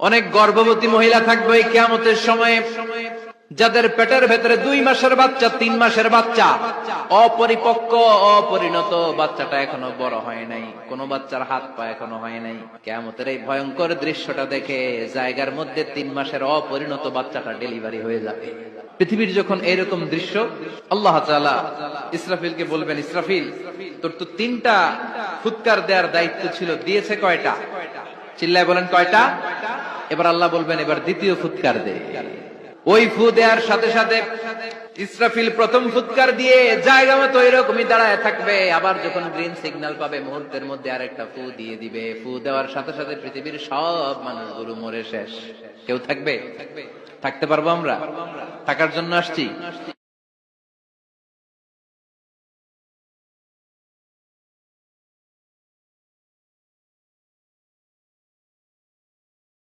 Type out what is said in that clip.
অনেক গর্ভবতী মহিলা থাকবে এই কিয়ামতের সময়ে, যাদের পেটের ভেতরে 2 মাসের বাচ্চা, 3 মাসের বাচ্চা, অপরিপক্ক অপরিণত, বাচ্চাটা এখনো বড় হয় নাই, কোন বাচ্চার হাত পা এখনো হয় নাই। কিয়ামতের এই ভয়ঙ্কর দৃশ্যটা দেখে জায়গার মধ্যে 3 মাসের অপরিণত বাচ্চাটা ডেলিভারি হয়ে যাবে। পৃথিবীর যখন এরকম দৃশ্য, আল্লাহ তাআলা ইসরাফিলকে বলবেন, ইসরাফিল তোর তো 3টা ফুৎকার দেওয়ার দায়িত্ব ছিল, দিয়েছে কয়টা? চিল্লায় বলেন কয়টা? এবার আল্লাহ বলবেন, এবার দ্বিতীয় ফুৎকার দে। ওই ফু দেওয়ার সাথে সাথে ইসরাফিল প্রথম ফুৎকার দিয়ে জায়গা মতো এরকমই দাঁড়ায় থাকবে, আবার যখন গ্রিন সিগন্যাল পাবে মুহূর্তের মধ্যে আরেকটা ফু দিয়ে দিবে। ফু দেওয়ার সাথে সাথে পৃথিবীর সব মানুষগুলো মরে শেষ। কেউ থাকবে? থাকতে পারবো আমরা? থাকার জন্য আসছি।